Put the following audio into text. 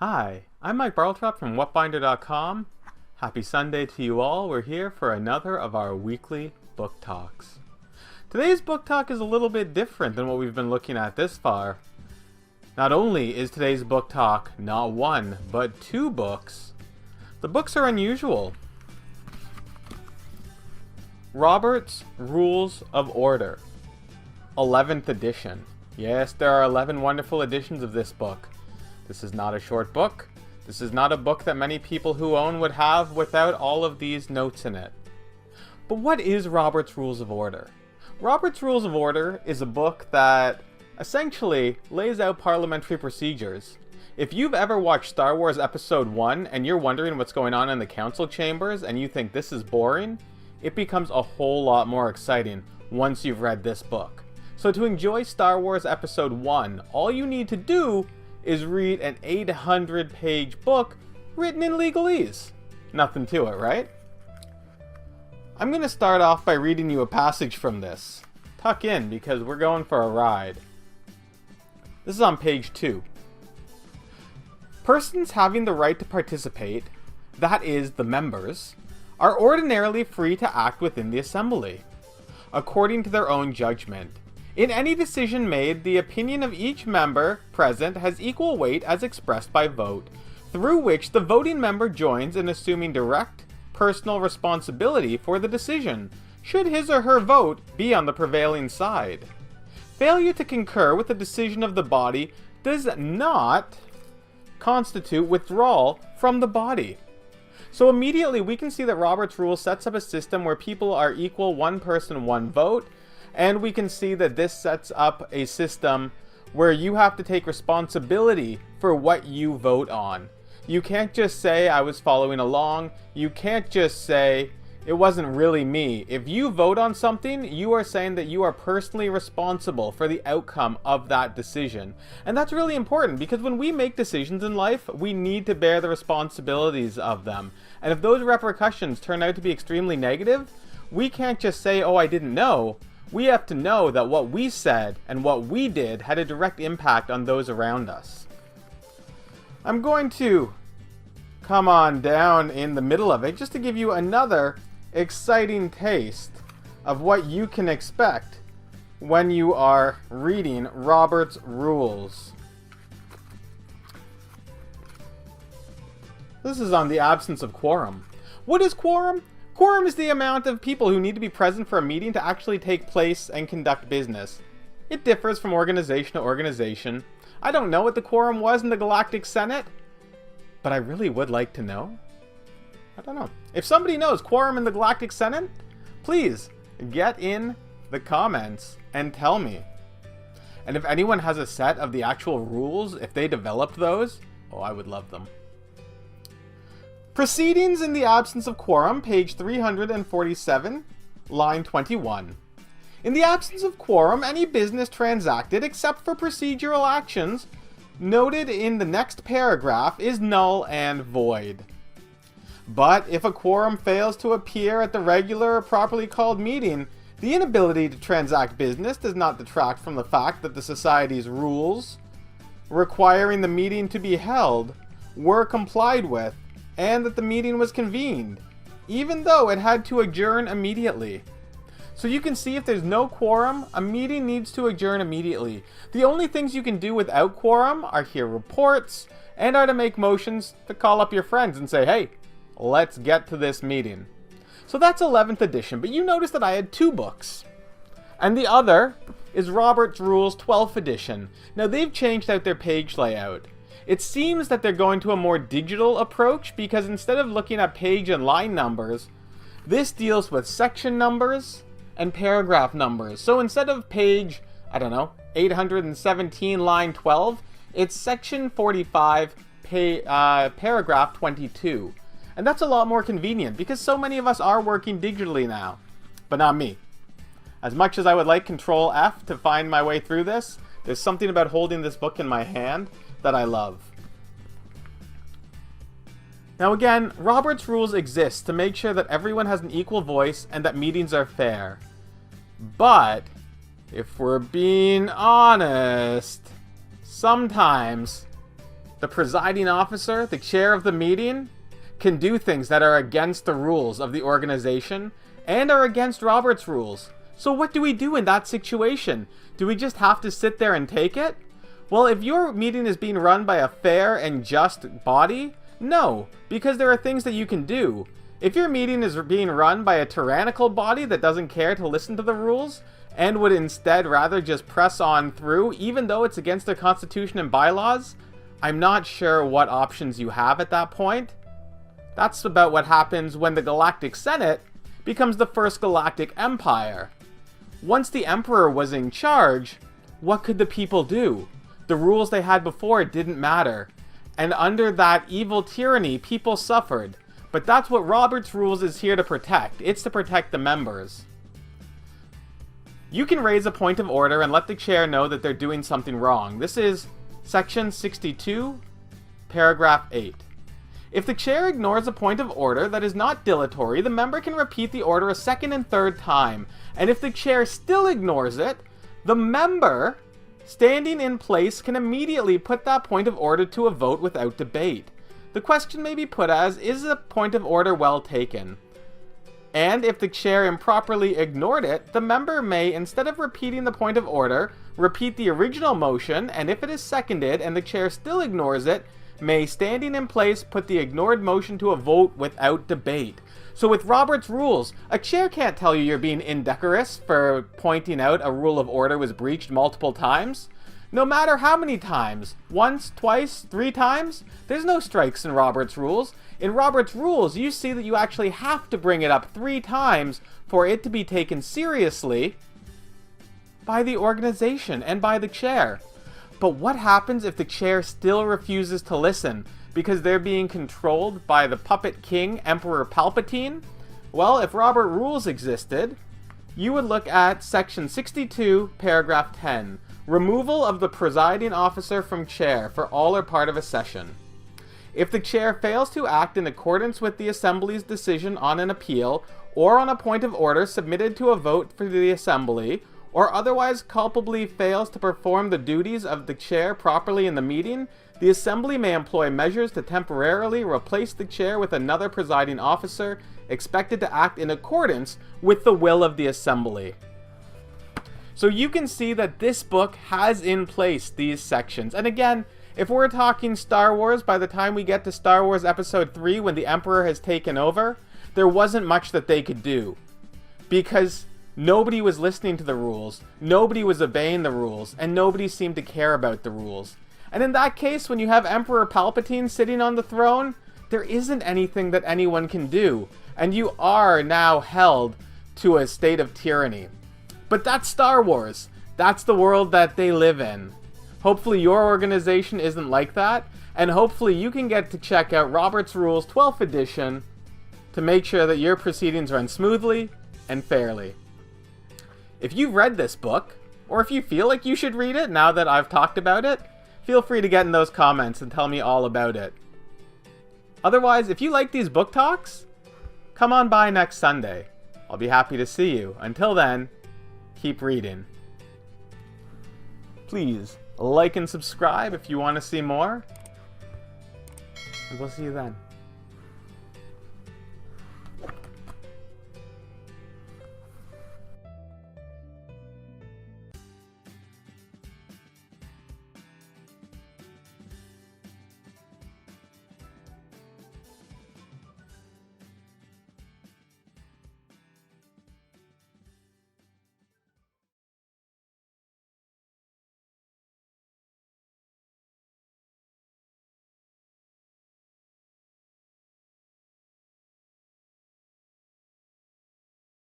Hi, I'm Mike Barletrop from whatbinder.com. Happy Sunday to you all. We're here for another of our weekly book talks. Today's book talk is a little bit different than what we've been looking at this far. Not only is today's book talk not one, but two books, the books are unusual. Robert's Rules of Order, 11th edition. Yes, there are 11 wonderful editions of this book. This is not a short book. This is not a book that many people who own would have without all of these notes in it. But what is Robert's Rules of Order? Robert's Rules of Order is a book that essentially lays out parliamentary procedures. If you've ever watched Star Wars Episode 1 and you're wondering what's going on in the council chambers and you think this is boring, it becomes a whole lot more exciting once you've read this book. So to enjoy Star Wars Episode 1, all you need to do is read an 800-page book written in legalese. Nothing to it, right? I'm going to start off by reading you a passage from this. Tuck in, because we're going for a ride. This is on page 2. Persons having the right to participate, that is, the members, are ordinarily free to act within the assembly, according to their own judgment. In any decision made, the opinion of each member present has equal weight as expressed by vote, through which the voting member joins in assuming direct, personal responsibility for the decision, should his or her vote be on the prevailing side. Failure to concur with the decision of the body does not constitute withdrawal from the body. So immediately we can see that Robert's Rule sets up a system where people are equal, one person, one vote. And we can see that this sets up a system where you have to take responsibility for what you vote on. You can't just say, I was following along. You can't just say, it wasn't really me. If you vote on something, you are saying that you are personally responsible for the outcome of that decision. And that's really important because when we make decisions in life, we need to bear the responsibilities of them. And if those repercussions turn out to be extremely negative, we can't just say, oh, I didn't know. We have to know that what we said and what we did had a direct impact on those around us. I'm going to come on down in the middle of it just to give you another exciting taste of what you can expect when you are reading Robert's Rules. This is on the absence of quorum. What is quorum? Quorum is the amount of people who need to be present for a meeting to actually take place and conduct business. It differs from organization to organization. I don't know what the quorum was in the Galactic Senate, but I really would like to know. I don't know. If somebody knows quorum in the Galactic Senate, please get in the comments and tell me. And if anyone has a set of the actual rules, if they developed those, oh, I would love them. Proceedings in the Absence of Quorum, page 347, line 21. In the absence of quorum, any business transacted except for procedural actions noted in the next paragraph is null and void. But if a quorum fails to appear at the regular or properly called meeting, the inability to transact business does not detract from the fact that the Society's rules requiring the meeting to be held were complied with, and that the meeting was convened, even though it had to adjourn immediately. So you can see if there's no quorum, a meeting needs to adjourn immediately. The only things you can do without quorum are hear reports, and are to make motions to call up your friends and say, hey, let's get to this meeting. So that's 11th edition, but you notice that I had two books. And the other is Robert's Rules 12th edition. Now they've changed out their page layout. It seems that they're going to a more digital approach because instead of looking at page and line numbers, this deals with section numbers and paragraph numbers. So instead of page, 817 line 12, it's section 45, paragraph 22. And that's a lot more convenient because so many of us are working digitally now, but not me. As much as I would like Control F to find my way through this, there's something about holding this book in my hand that I love. Now again, Robert's Rules exist to make sure that everyone has an equal voice and that meetings are fair. But, if we're being honest, sometimes the presiding officer, the chair of the meeting, can do things that are against the rules of the organization and are against Robert's rules. So what do we do in that situation? Do we just have to sit there and take it? Well, if your meeting is being run by a fair and just body, no, because there are things that you can do. If your meeting is being run by a tyrannical body that doesn't care to listen to the rules and would instead rather just press on through, even though it's against their constitution and bylaws, I'm not sure what options you have at that point. That's about what happens when the Galactic Senate becomes the First Galactic Empire. Once the Emperor was in charge, what could the people do? The rules they had before didn't matter. And under that evil tyranny, people suffered. But that's what Robert's Rules is here to protect. It's to protect the members. You can raise a point of order and let the chair know that they're doing something wrong. This is Section 62, Paragraph 8. If the chair ignores a point of order that is not dilatory, the member can repeat the order a second and third time. And if the chair still ignores it, the member standing in place can immediately put that point of order to a vote without debate. The question may be put as, is the point of order well taken? And if the chair improperly ignored it, the member may, instead of repeating the point of order, repeat the original motion, and if it is seconded and the chair still ignores it, may, standing in place, put the ignored motion to a vote without debate. So with Robert's Rules, a chair can't tell you you're being indecorous for pointing out a rule of order was breached multiple times. No matter how many times, once, twice, 3 times, there's no strikes in Robert's Rules. In Robert's Rules, you see that you actually have to bring it up 3 times for it to be taken seriously by the organization and by the chair. But what happens if the chair still refuses to listen because they're being controlled by the puppet king, Emperor Palpatine? Well, if Robert Rules existed, you would look at Section 62, Paragraph 10, removal of the presiding officer from chair for all or part of a session. If the chair fails to act in accordance with the Assembly's decision on an appeal or on a point of order submitted to a vote for the Assembly, or otherwise culpably fails to perform the duties of the chair properly in the meeting, the Assembly may employ measures to temporarily replace the chair with another presiding officer expected to act in accordance with the will of the Assembly. So you can see that this book has in place these sections. And again, if we're talking Star Wars, by the time we get to Star Wars Episode 3, when the Emperor has taken over, there wasn't much that they could do. Because nobody was listening to the rules, nobody was obeying the rules, and nobody seemed to care about the rules. And in that case, when you have Emperor Palpatine sitting on the throne, there isn't anything that anyone can do. And you are now held to a state of tyranny. But that's Star Wars. That's the world that they live in. Hopefully your organization isn't like that, and hopefully you can get to check out Robert's Rules 12th edition to make sure that your proceedings run smoothly and fairly. If you've read this book, or if you feel like you should read it now that I've talked about it, feel free to get in those comments and tell me all about it. Otherwise, if you like these book talks, come on by next Sunday. I'll be happy to see you. Until then, keep reading. Please like and subscribe if you want to see more. And we'll see you then.